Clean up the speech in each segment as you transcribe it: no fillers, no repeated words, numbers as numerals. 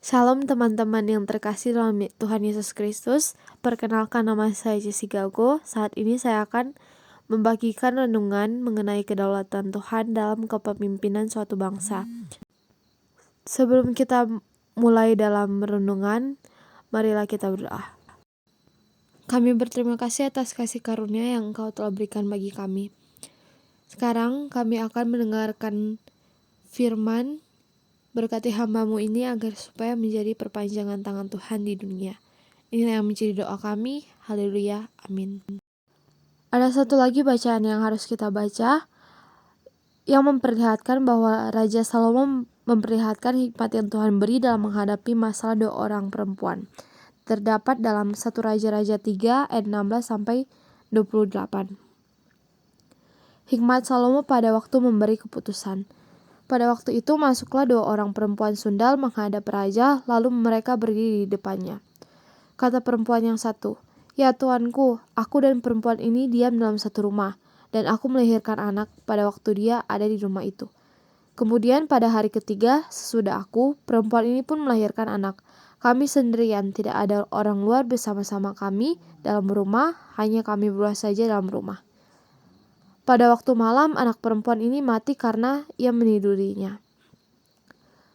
Shalom teman-teman yang terkasih dalam Tuhan Yesus Kristus. Perkenalkan, nama saya Jessica Go. Saat ini saya akan membagikan renungan mengenai kedaulatan Tuhan dalam kepemimpinan suatu bangsa. Sebelum kita mulai dalam renungan, marilah kita berdoa. Kami berterima kasih atas kasih karunia yang Engkau telah berikan bagi kami. Sekarang kami akan mendengarkan firman. Berkati hamba-Mu ini agar supaya menjadi perpanjangan tangan Tuhan di dunia. Inilah yang menjadi doa kami. Haleluya. Amin. Ada satu lagi bacaan yang harus kita baca, yang memperlihatkan bahwa Raja Salomo memperlihatkan hikmat yang Tuhan beri dalam menghadapi masalah dua orang perempuan. Terdapat dalam 1 Raja-Raja 3 ayat 16 sampai 28. Hikmat Salomo pada waktu memberi keputusan. Pada waktu itu masuklah dua orang perempuan sundal menghadap raja, lalu mereka berdiri di depannya. Kata perempuan yang satu, "Ya tuanku, aku dan perempuan ini diam dalam satu rumah, dan aku melahirkan anak pada waktu dia ada di rumah itu. Kemudian pada hari ketiga, sesudah aku, perempuan ini pun melahirkan anak. Kami sendirian, tidak ada orang luar bersama-sama kami dalam rumah, hanya kami berdua saja dalam rumah. Pada waktu malam, anak perempuan ini mati karena ia menidurinya.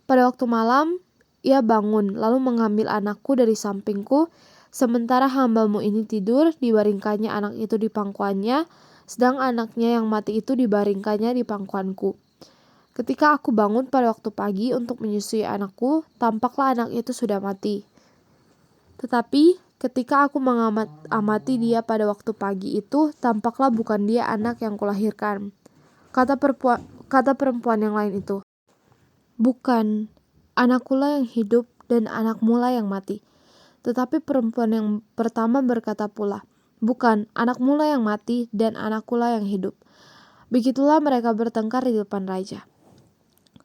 Pada waktu malam, ia bangun, lalu mengambil anakku dari sampingku, sementara hamba-Mu ini tidur, dibaringkannya anak itu di pangkuannya, sedang anaknya yang mati itu dibaringkannya di pangkuanku. Ketika aku bangun pada waktu pagi untuk menyusui anakku, tampaklah anak itu sudah mati. Tetapi ketika aku mengamati dia pada waktu pagi itu, tampaklah bukan dia anak yang kulahirkan." Kata perempuan yang lain itu, "Bukan, anakkulah yang hidup dan anakmulah yang mati." Tetapi perempuan yang pertama berkata pula, "Bukan, anakmulah yang mati dan anakkulah yang hidup." Begitulah mereka bertengkar di depan raja.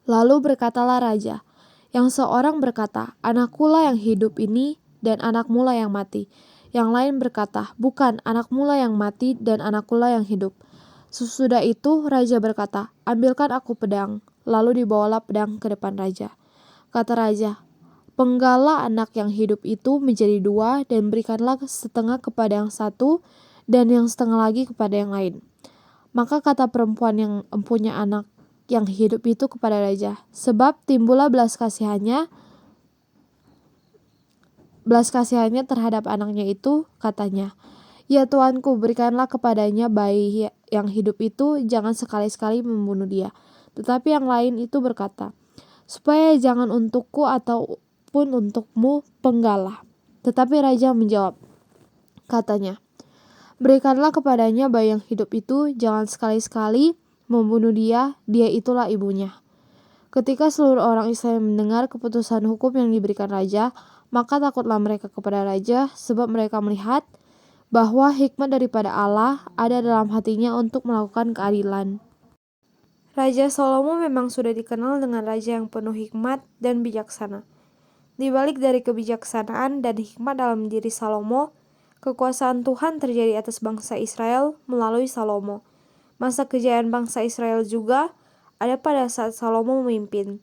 Lalu berkatalah raja, yang seorang berkata, "Anakkulah yang hidup ini dan anakmulah yang mati." Yang lain berkata, "Bukan, anakmulah yang mati dan anakkulah yang hidup." Sesudah itu raja berkata, "Ambilkan aku pedang." Lalu dibawalah pedang ke depan raja. Kata raja, "Penggalah anak yang hidup itu menjadi dua dan berikanlah setengah kepada yang satu dan yang setengah lagi kepada yang lain." Maka kata perempuan yang empunya anak yang hidup itu kepada raja, sebab timbullah belas kasihannya terhadap anaknya itu, katanya, "Ya tuanku, berikanlah kepadanya bayi yang hidup itu, jangan sekali-sekali membunuh dia." Tetapi yang lain itu berkata, "Supaya jangan untukku ataupun untukmu penggalah." Tetapi raja menjawab, katanya, "Berikanlah kepadanya bayi yang hidup itu, jangan sekali-sekali membunuh dia, dia itulah ibunya." Ketika seluruh orang Israel mendengar keputusan hukum yang diberikan raja, maka takutlah mereka kepada raja, sebab mereka melihat bahwa hikmat daripada Allah ada dalam hatinya untuk melakukan keadilan. Raja Salomo memang sudah dikenal dengan raja yang penuh hikmat dan bijaksana. Di balik dari kebijaksanaan dan hikmat dalam diri Salomo, kekuasaan Tuhan terjadi atas bangsa Israel melalui Salomo. Masa kejayaan bangsa Israel juga ada pada saat Salomo memimpin.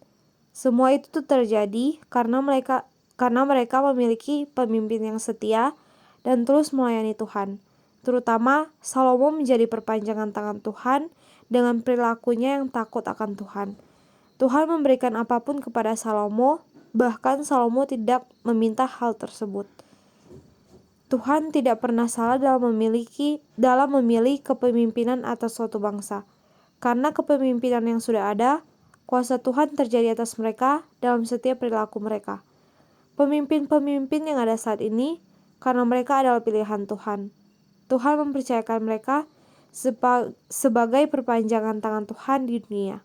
Semua itu terjadi karena mereka memiliki pemimpin yang setia dan terus melayani Tuhan. Terutama Salomo menjadi perpanjangan tangan Tuhan dengan perilakunya yang takut akan Tuhan. Tuhan memberikan apapun kepada Salomo, bahkan Salomo tidak meminta hal tersebut. Tuhan tidak pernah salah dalam memilih kepemimpinan atas suatu bangsa. Karena kepemimpinan yang sudah ada, kuasa Tuhan terjadi atas mereka dalam setiap perilaku mereka. Pemimpin-pemimpin yang ada saat ini, karena mereka adalah pilihan Tuhan. Tuhan mempercayakan mereka sebagai perpanjangan tangan Tuhan di dunia.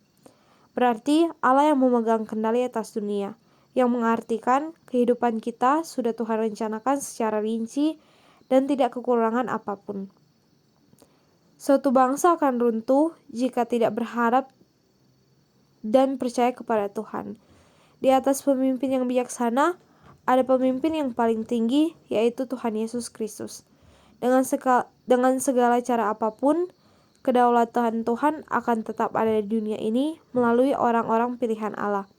Berarti Allah yang memegang kendali atas dunia, yang mengartikan kehidupan kita sudah Tuhan rencanakan secara rinci dan tidak kekurangan apapun. Suatu bangsa akan runtuh jika tidak berharap dan percaya kepada Tuhan. Di atas pemimpin yang bijaksana, ada pemimpin yang paling tinggi, yaitu Tuhan Yesus Kristus. Dengan segala cara apapun, kedaulatan Tuhan akan tetap ada di dunia ini melalui orang-orang pilihan Allah.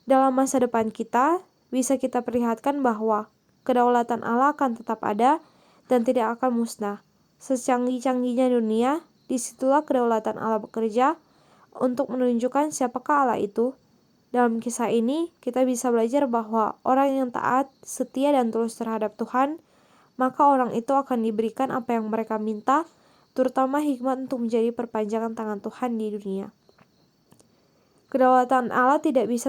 Dalam masa depan kita, bisa kita perlihatkan bahwa kedaulatan Allah akan tetap ada dan tidak akan musnah. Secanggih-canggihnya dunia, disitulah kedaulatan Allah bekerja untuk menunjukkan siapakah Allah itu. Dalam kisah ini, kita bisa belajar bahwa orang yang taat, setia, dan tulus terhadap Tuhan, maka orang itu akan diberikan apa yang mereka minta, terutama hikmat untuk menjadi perpanjangan tangan Tuhan di dunia. Kedaulatan Allah tidak bisa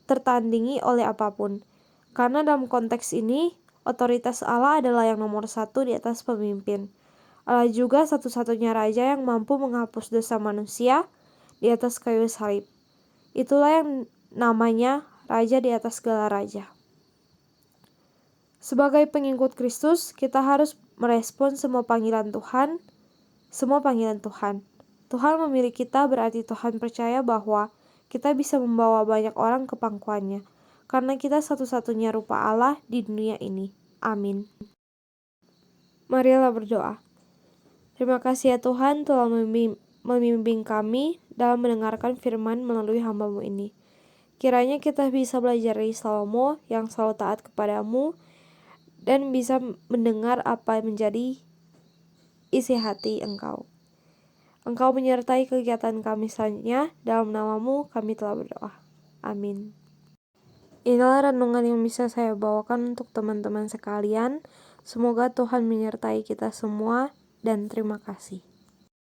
tertandingi oleh apapun, karena dalam konteks ini, otoritas Allah adalah yang nomor satu di atas pemimpin. Allah juga satu-satunya raja yang mampu menghapus dosa manusia di atas kayu salib. Itulah yang namanya raja di atas segala raja. Sebagai pengikut Kristus, kita harus merespon semua panggilan Tuhan. Tuhan memilih kita berarti Tuhan percaya bahwa kita bisa membawa banyak orang ke pangkuannya, karena kita satu-satunya rupa Allah di dunia ini. Amin. Marilah berdoa. Terima kasih ya Tuhan telah membimbing kami dalam mendengarkan firman melalui hamba-Mu ini. Kiranya kita bisa belajar dari Salomo yang selalu taat kepadamu dan bisa mendengar apa menjadi isi hati Engkau. Engkau menyertai kegiatan kami selanjutnya. Dalam nama-Mu kami telah berdoa. Amin. Inilah renungan yang bisa saya bawakan untuk teman-teman sekalian. Semoga Tuhan menyertai kita semua dan terima kasih.